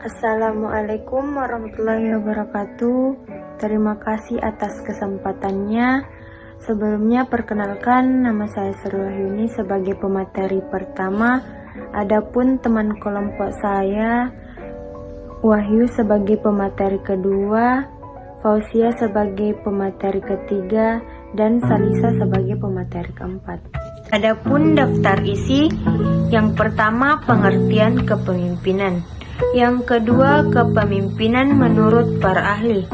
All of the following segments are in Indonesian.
Assalamualaikum warahmatullahi wabarakatuh. Terima kasih atas kesempatannya. Sebelumnya perkenalkan, nama saya Sri Wahyuni sebagai pemateri pertama. Adapun teman kelompok saya Wahyu sebagai pemateri kedua, Fauzia sebagai pemateri ketiga, dan Salisa sebagai pemateri keempat. Adapun daftar isi, yang pertama pengertian kepemimpinan. Yang kedua, kepemimpinan menurut para ahli.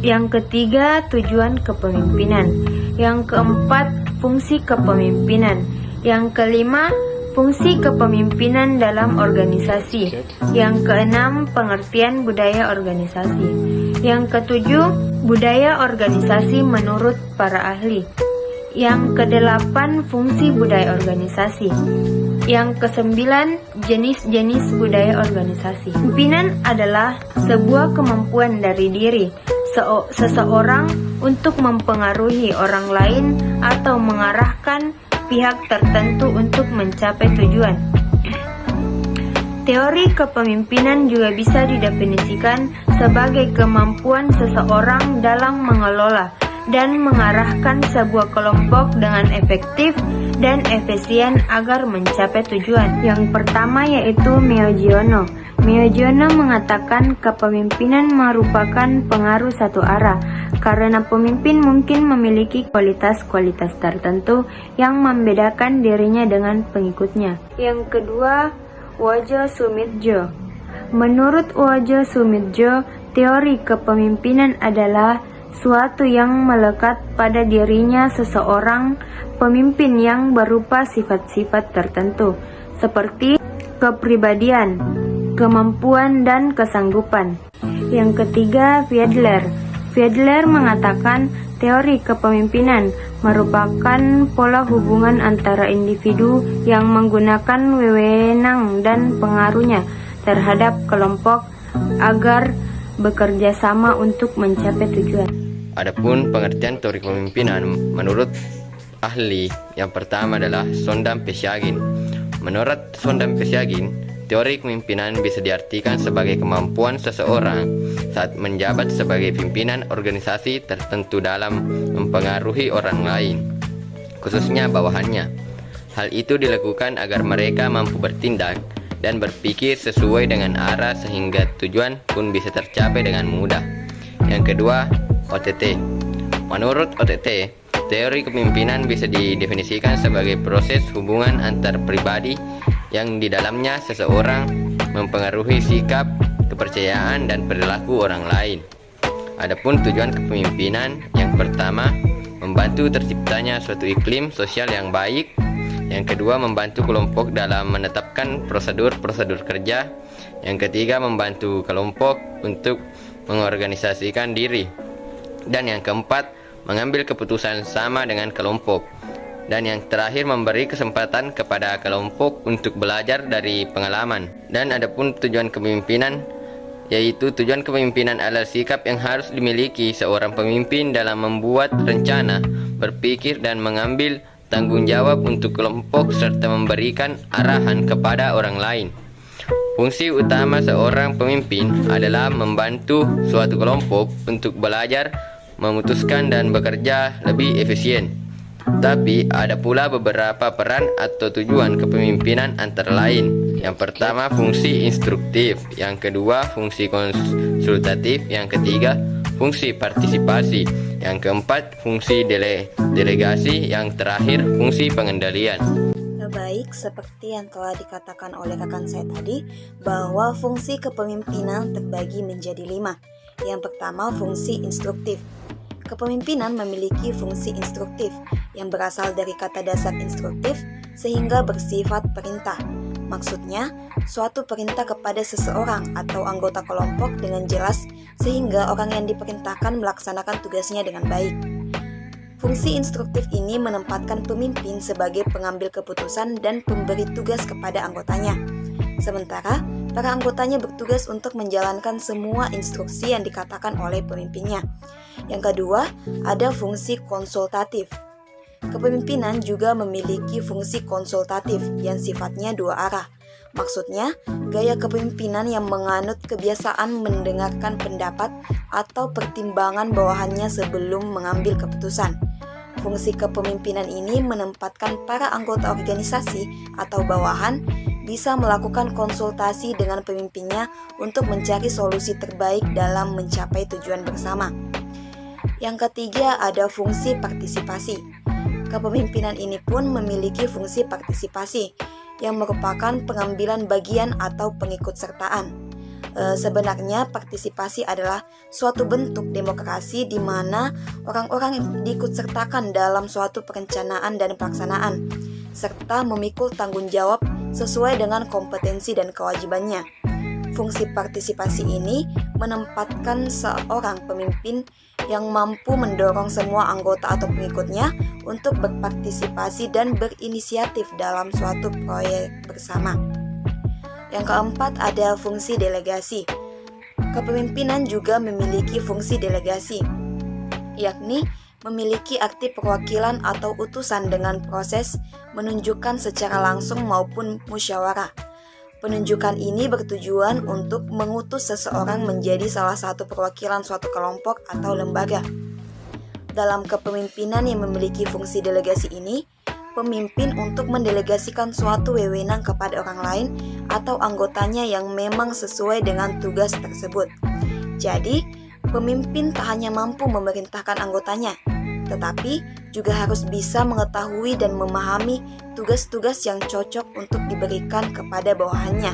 Yang ketiga, tujuan kepemimpinan. Yang keempat, fungsi kepemimpinan. Yang kelima, fungsi kepemimpinan dalam organisasi. Yang keenam, pengertian budaya organisasi. Yang ketujuh, budaya organisasi menurut para ahli. Yang kedelapan, fungsi budaya organisasi. Yang kesembilan, jenis-jenis budaya organisasi. Pimpinan adalah sebuah kemampuan dari diri seseorang untuk mempengaruhi orang lain atau mengarahkan pihak tertentu untuk mencapai tujuan. Teori kepemimpinan juga bisa didefinisikan sebagai kemampuan seseorang dalam mengelola dan mengarahkan sebuah kelompok dengan efektif dan efisien agar mencapai tujuan. Yang pertama yaitu Myojono. Myojono mengatakan kepemimpinan merupakan pengaruh satu arah, karena pemimpin mungkin memiliki kualitas-kualitas tertentu yang membedakan dirinya dengan pengikutnya. Yang kedua, Wojo Sumitjo. Menurut Wojo Sumitjo, teori kepemimpinan adalah suatu yang melekat pada dirinya seseorang pemimpin yang berupa sifat-sifat tertentu, seperti kepribadian, kemampuan, dan kesanggupan. Yang ketiga, Fiedler. Fiedler mengatakan teori kepemimpinan merupakan pola hubungan antara individu yang menggunakan wewenang dan pengaruhnya terhadap kelompok agar bekerja sama untuk mencapai tujuan. Adapun pengertian teori kepemimpinan menurut ahli, yang pertama adalah Sondam Pesjagin. Menurut Sondam Pesjagin, teori kepemimpinan bisa diartikan sebagai kemampuan seseorang saat menjabat sebagai pimpinan organisasi tertentu dalam mempengaruhi orang lain, khususnya bawahannya. Hal itu dilakukan agar mereka mampu bertindak dan berpikir sesuai dengan arah sehingga tujuan pun bisa tercapai dengan mudah. Yang kedua, OTT. Menurut OTT, teori kepemimpinan bisa didefinisikan sebagai proses hubungan antar pribadi yang di dalamnya seseorang mempengaruhi sikap, kepercayaan, dan perilaku orang lain. Adapun tujuan kepemimpinan, yang pertama, membantu terciptanya suatu iklim sosial yang baik. Yang kedua, membantu kelompok dalam menetapkan prosedur-prosedur kerja. Yang ketiga, membantu kelompok untuk mengorganisasikan diri. Dan yang keempat, mengambil keputusan sama dengan kelompok. Dan yang terakhir, memberi kesempatan kepada kelompok untuk belajar dari pengalaman. Dan adapun tujuan kepemimpinan, yaitu tujuan kepemimpinan adalah sikap yang harus dimiliki seorang pemimpin dalam membuat rencana, berpikir, dan mengambil tanggung jawab untuk kelompok serta memberikan arahan kepada orang lain. Fungsi utama seorang pemimpin adalah membantu suatu kelompok untuk belajar, memutuskan, dan bekerja lebih efisien. Tapi ada pula beberapa peran atau tujuan kepemimpinan antara lain. Yang pertama, fungsi instruktif. Yang kedua, fungsi konsultatif. Yang ketiga, fungsi partisipasi. Yang keempat, fungsi delegasi. Yang terakhir, fungsi pengendalian. Baik, seperti yang telah dikatakan oleh rekan saya tadi, bahwa fungsi kepemimpinan terbagi menjadi 5. Yang pertama, fungsi instruktif. Kepemimpinan memiliki fungsi instruktif yang berasal dari kata dasar instruktif sehingga bersifat perintah. Maksudnya, suatu perintah kepada seseorang atau anggota kelompok dengan jelas sehingga orang yang diperintahkan melaksanakan tugasnya dengan baik. Fungsi instruktif ini menempatkan pemimpin sebagai pengambil keputusan dan pemberi tugas kepada anggotanya. Sementara, para anggotanya bertugas untuk menjalankan semua instruksi yang dikatakan oleh pemimpinnya. Yang kedua, ada fungsi konsultatif. Kepemimpinan juga memiliki fungsi konsultatif yang sifatnya dua arah. Maksudnya, gaya kepemimpinan yang menganut kebiasaan mendengarkan pendapat atau pertimbangan bawahannya sebelum mengambil keputusan. Fungsi kepemimpinan ini menempatkan para anggota organisasi atau bawahan bisa melakukan konsultasi dengan pemimpinnya untuk mencari solusi terbaik dalam mencapai tujuan bersama. Yang ketiga ada fungsi partisipasi. Kepemimpinan ini pun memiliki fungsi partisipasi yang merupakan pengambilan bagian atau pengikutsertaan. Sebenarnya partisipasi adalah suatu bentuk demokrasi di mana orang-orang diikutsertakan dalam suatu perencanaan dan pelaksanaan, serta memikul tanggung jawab sesuai dengan kompetensi dan kewajibannya. Fungsi partisipasi ini menempatkan seorang pemimpin yang mampu mendorong semua anggota atau pengikutnya untuk berpartisipasi dan berinisiatif dalam suatu proyek bersama. Yang keempat ada fungsi delegasi. Kepemimpinan juga memiliki fungsi delegasi, yakni memiliki arti perwakilan atau utusan dengan proses menunjukkan secara langsung maupun musyawarah. Penunjukan ini bertujuan untuk mengutus seseorang menjadi salah satu perwakilan suatu kelompok atau lembaga. Dalam kepemimpinan yang memiliki fungsi delegasi ini, pemimpin untuk mendelegasikan suatu wewenang kepada orang lain atau anggotanya yang memang sesuai dengan tugas tersebut. Jadi, pemimpin tak hanya mampu memerintahkan anggotanya, tetapi juga harus bisa mengetahui dan memahami tugas-tugas yang cocok untuk diberikan kepada bawahannya.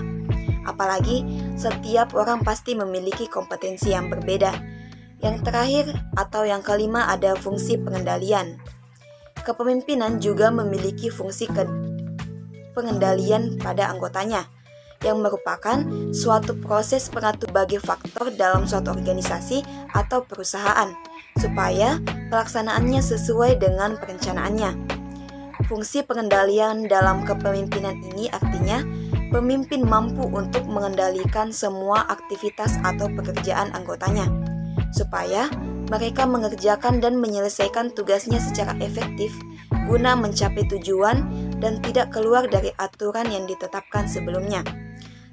Apalagi setiap orang pasti memiliki kompetensi yang berbeda. Yang terakhir atau yang kelima ada fungsi pengendalian. Kepemimpinan juga memiliki fungsi pengendalian pada anggotanya, yang merupakan suatu proses pengatur bagi faktor dalam suatu organisasi atau perusahaan, supaya pelaksanaannya sesuai dengan perencanaannya. Fungsi pengendalian dalam kepemimpinan ini artinya pemimpin mampu untuk mengendalikan semua aktivitas atau pekerjaan anggotanya, supaya mereka mengerjakan dan menyelesaikan tugasnya secara efektif guna mencapai tujuan dan tidak keluar dari aturan yang ditetapkan sebelumnya.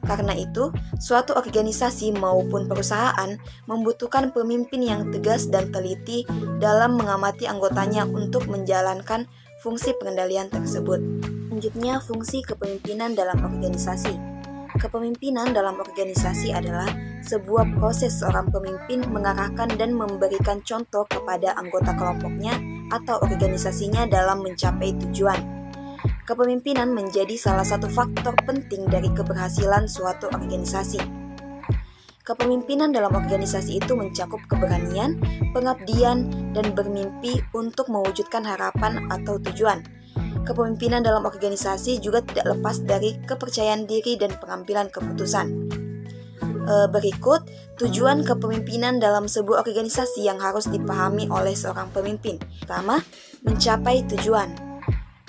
Karena itu, suatu organisasi maupun perusahaan membutuhkan pemimpin yang tegas dan teliti dalam mengamati anggotanya untuk menjalankan fungsi pengendalian tersebut. Selanjutnya, fungsi kepemimpinan dalam organisasi. Kepemimpinan dalam organisasi adalah sebuah proses seorang pemimpin mengarahkan dan memberikan contoh kepada anggota kelompoknya atau organisasinya dalam mencapai tujuan. Kepemimpinan menjadi salah satu faktor penting dari keberhasilan suatu organisasi. Kepemimpinan dalam organisasi itu mencakup keberanian, pengabdian, dan bermimpi untuk mewujudkan harapan atau tujuan. Kepemimpinan dalam organisasi juga tidak lepas dari kepercayaan diri dan pengambilan keputusan. Berikut tujuan kepemimpinan dalam sebuah organisasi yang harus dipahami oleh seorang pemimpin. Pertama, mencapai tujuan.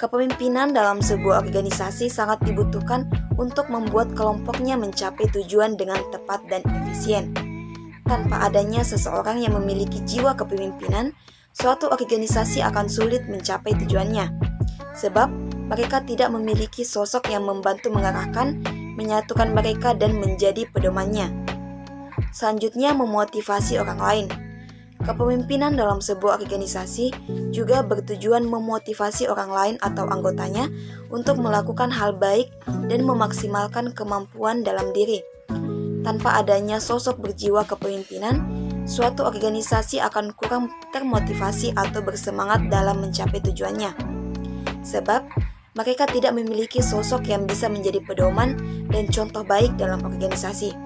Kepemimpinan dalam sebuah organisasi sangat dibutuhkan untuk membuat kelompoknya mencapai tujuan dengan tepat dan efisien. Tanpa adanya seseorang yang memiliki jiwa kepemimpinan, suatu organisasi akan sulit mencapai tujuannya. Sebab mereka tidak memiliki sosok yang membantu mengarahkan, menyatukan mereka dan menjadi pedomannya. Selanjutnya, memotivasi orang lain. Kepemimpinan dalam sebuah organisasi juga bertujuan memotivasi orang lain atau anggotanya untuk melakukan hal baik dan memaksimalkan kemampuan dalam diri. Tanpa adanya sosok berjiwa kepemimpinan, suatu organisasi akan kurang termotivasi atau bersemangat dalam mencapai tujuannya. Sebab mereka tidak memiliki sosok yang bisa menjadi pedoman dan contoh baik dalam organisasi.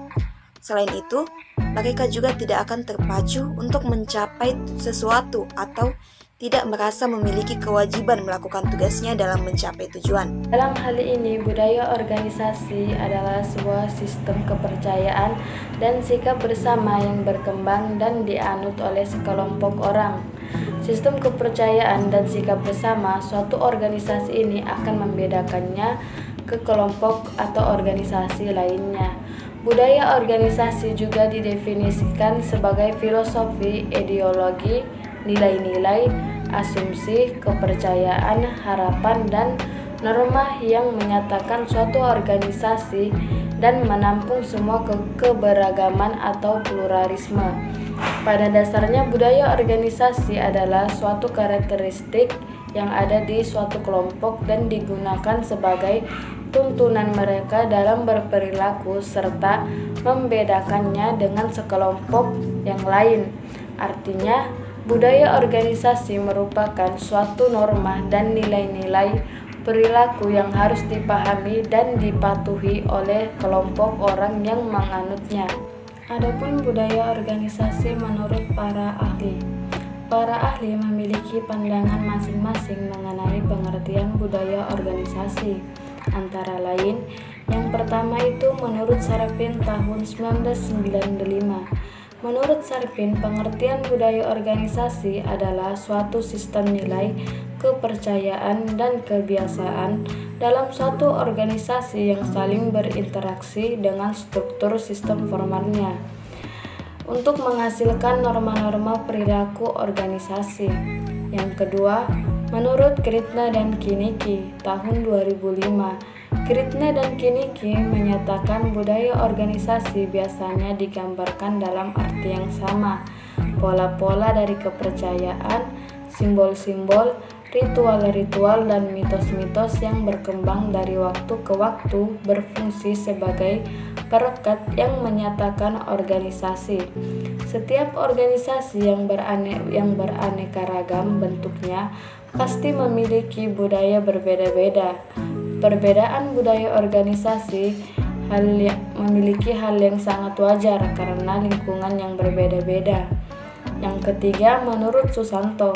Selain itu, mereka juga tidak akan terpacu untuk mencapai sesuatu atau tidak merasa memiliki kewajiban melakukan tugasnya dalam mencapai tujuan. Dalam hal ini, budaya organisasi adalah sebuah sistem kepercayaan dan sikap bersama yang berkembang dan dianut oleh sekelompok orang. Sistem kepercayaan dan sikap bersama suatu organisasi ini akan membedakannya ke kelompok atau organisasi lainnya. Budaya organisasi juga didefinisikan sebagai filosofi, ideologi, nilai-nilai, asumsi, kepercayaan, harapan, dan norma yang menyatakan suatu organisasi dan menampung semua keberagaman atau pluralisme. Pada dasarnya, budaya organisasi adalah suatu karakteristik yang ada di suatu kelompok dan digunakan sebagai tuntunan mereka dalam berperilaku serta membedakannya dengan sekelompok yang lain. Artinya, budaya organisasi merupakan suatu norma dan nilai-nilai perilaku yang harus dipahami dan dipatuhi oleh kelompok orang yang menganutnya. Adapun budaya organisasi menurut para ahli. Para ahli memiliki pandangan masing-masing mengenai pengertian budaya organisasi. Antara lain, yang pertama itu menurut Sarpin tahun 1995. Menurut Sarpin, pengertian budaya organisasi adalah suatu sistem nilai, kepercayaan, dan kebiasaan dalam suatu organisasi yang saling berinteraksi dengan struktur sistem formalnya untuk menghasilkan norma-norma perilaku organisasi. Yang kedua, menurut Kritna dan Kiniki tahun 2005, Kritna dan Kiniki menyatakan budaya organisasi biasanya digambarkan dalam arti yang sama, pola-pola dari kepercayaan, simbol-simbol, ritual-ritual, dan mitos-mitos yang berkembang dari waktu ke waktu berfungsi sebagai perekat yang menyatakan organisasi. Setiap organisasi yang beraneka ragam bentuknya pasti memiliki budaya berbeda-beda. Perbedaan budaya organisasi memiliki hal yang sangat wajar karena lingkungan yang berbeda-beda. Yang ketiga, menurut Susanto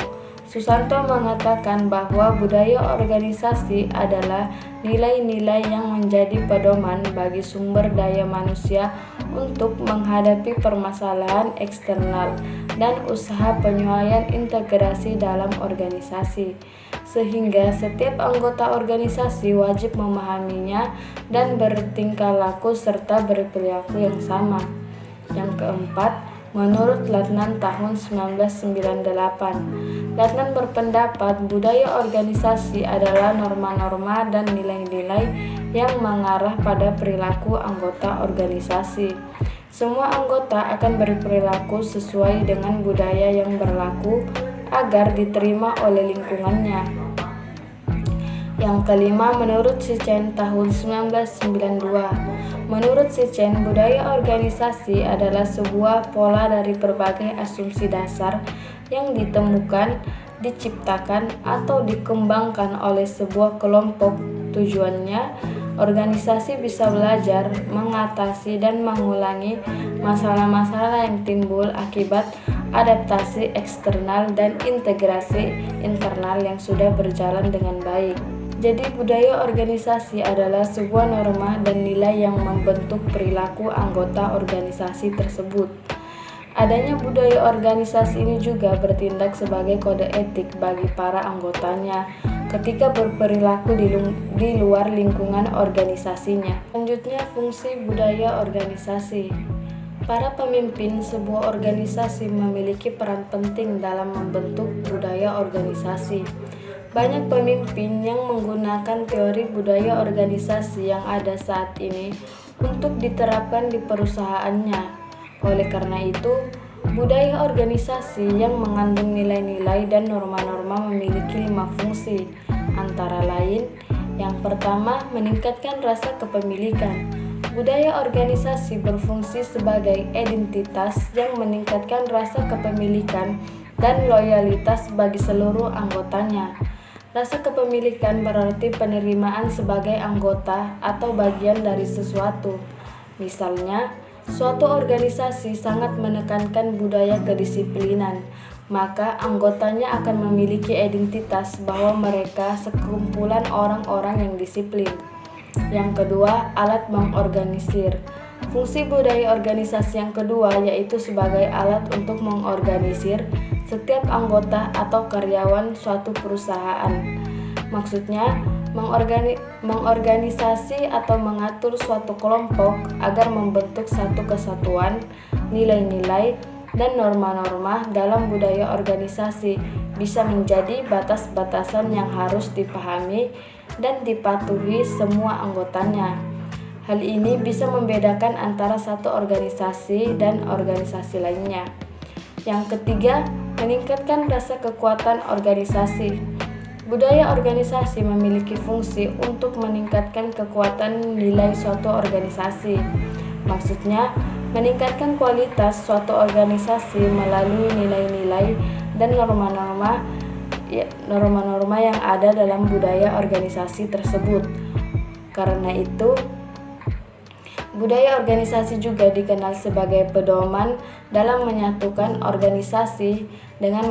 mengatakan bahwa budaya organisasi adalah nilai-nilai yang menjadi pedoman bagi sumber daya manusia untuk menghadapi permasalahan eksternal dan usaha penyuaian integrasi dalam organisasi, sehingga setiap anggota organisasi wajib memahaminya dan bertingkah laku serta berperilaku yang sama. Yang keempat, menurut Latnan tahun 1998, Latnan berpendapat budaya organisasi adalah norma-norma dan nilai-nilai yang mengarah pada perilaku anggota organisasi. Semua anggota akan berperilaku sesuai dengan budaya yang berlaku agar diterima oleh lingkungannya. Yang kelima, menurut Sitchin tahun 1992. Menurut Sitchin, budaya organisasi adalah sebuah pola dari berbagai asumsi dasar yang ditemukan, diciptakan, atau dikembangkan oleh sebuah kelompok. Tujuannya, organisasi bisa belajar, mengatasi, dan mengulangi masalah-masalah yang timbul akibat adaptasi eksternal dan integrasi internal yang sudah berjalan dengan baik. Jadi, budaya organisasi adalah sebuah norma dan nilai yang membentuk perilaku anggota organisasi tersebut. Adanya budaya organisasi ini juga bertindak sebagai kode etik bagi para anggotanya ketika berperilaku di luar lingkungan organisasinya. Selanjutnya, fungsi budaya organisasi. Para pemimpin sebuah organisasi memiliki peran penting dalam membentuk budaya organisasi. Banyak pemimpin yang menggunakan teori budaya organisasi yang ada saat ini untuk diterapkan di perusahaannya. Oleh karena itu, budaya organisasi yang mengandung nilai-nilai dan norma-norma memiliki 5 fungsi. Antara lain, yang pertama, meningkatkan rasa kepemilikan. Budaya organisasi berfungsi sebagai identitas yang meningkatkan rasa kepemilikan dan loyalitas bagi seluruh anggotanya. Rasa kepemilikan berarti penerimaan sebagai anggota atau bagian dari sesuatu. Misalnya, suatu organisasi sangat menekankan budaya kedisiplinan, maka anggotanya akan memiliki identitas bahwa mereka sekumpulan orang-orang yang disiplin. Yang kedua, alat mengorganisir. Fungsi budaya organisasi yang kedua yaitu sebagai alat untuk mengorganisir setiap anggota atau karyawan suatu perusahaan. Maksudnya, mengorganisasi atau mengatur suatu kelompok agar membentuk satu kesatuan, nilai-nilai, dan norma-norma dalam budaya organisasi bisa menjadi batas-batasan yang harus dipahami dan dipatuhi semua anggotanya. Hal ini bisa membedakan antara satu organisasi dan organisasi lainnya. Yang ketiga, meningkatkan rasa kekuatan organisasi. Budaya organisasi memiliki fungsi untuk meningkatkan kekuatan nilai suatu organisasi. Maksudnya, meningkatkan kualitas suatu organisasi melalui nilai-nilai dan norma-norma yang ada dalam budaya organisasi tersebut. Karena itu, budaya organisasi juga dikenal sebagai pedoman dalam menyatukan organisasi dengan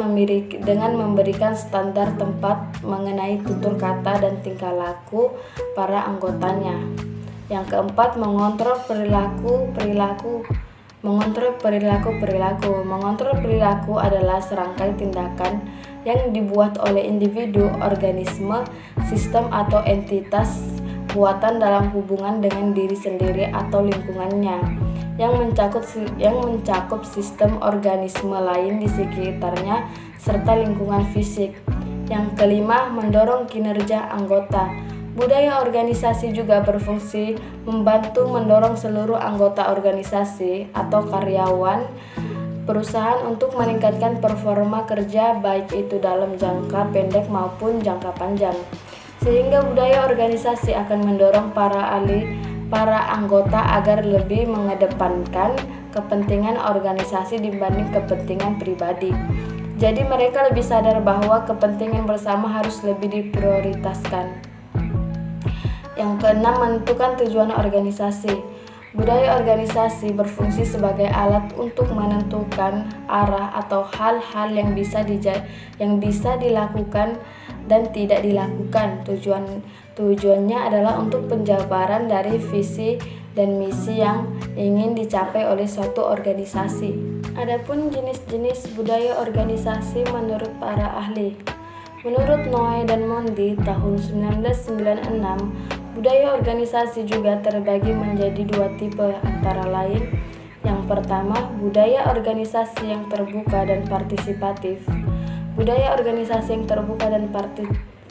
memberikan standar tempat mengenai tutur kata dan tingkah laku para anggotanya. Yang keempat, mengontrol perilaku. Mengontrol perilaku adalah serangkai tindakan yang dibuat oleh individu, organisme, sistem atau entitas buatan dalam hubungan dengan diri sendiri atau lingkungannya yang mencakup sistem organisme lain di sekitarnya serta lingkungan fisik. Yang kelima, mendorong kinerja anggota. Budaya organisasi juga berfungsi membantu mendorong seluruh anggota organisasi atau karyawan perusahaan untuk meningkatkan performa kerja baik itu dalam jangka pendek maupun jangka panjang. Sehingga budaya organisasi akan mendorong para anggota agar lebih mengedepankan kepentingan organisasi dibanding kepentingan pribadi. Jadi mereka lebih sadar bahwa kepentingan bersama harus lebih diprioritaskan. Yang keenam, menentukan tujuan organisasi. Budaya organisasi berfungsi sebagai alat untuk menentukan arah atau hal-hal yang bisa dilakukan dan tidak dilakukan. Tujuannya adalah untuk penjabaran dari visi dan misi yang ingin dicapai oleh suatu organisasi. Adapun jenis-jenis budaya organisasi menurut para ahli. Menurut Noe dan Mondi tahun 1996, budaya organisasi juga terbagi menjadi dua tipe, antara lain: yang pertama, budaya organisasi yang terbuka dan partisipatif. Budaya organisasi yang terbuka dan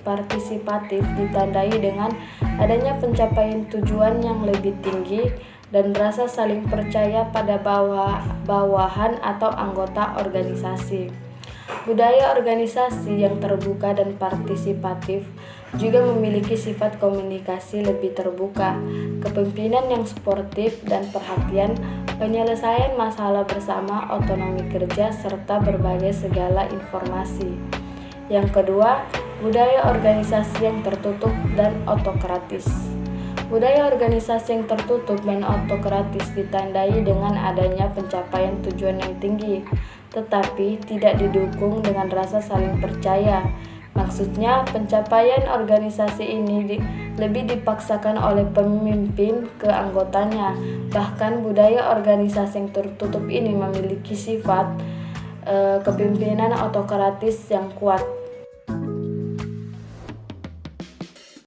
partisipatif ditandai dengan adanya pencapaian tujuan yang lebih tinggi dan rasa saling percaya pada bawahan atau anggota organisasi. Budaya organisasi yang terbuka dan partisipatif juga memiliki sifat komunikasi lebih terbuka, kepemimpinan yang sportif dan perhatian, penyelesaian masalah bersama, otonomi kerja, serta berbagai segala informasi. Yang kedua, budaya organisasi yang tertutup dan autokratis. Budaya organisasi yang tertutup dan autokratis ditandai dengan adanya pencapaian tujuan yang tinggi, tetapi tidak didukung dengan rasa saling percaya. Maksudnya, pencapaian organisasi ini lebih dipaksakan oleh pemimpin ke anggotanya. Bahkan budaya organisasi yang tertutup ini memiliki sifat kepemimpinan autokratis yang kuat.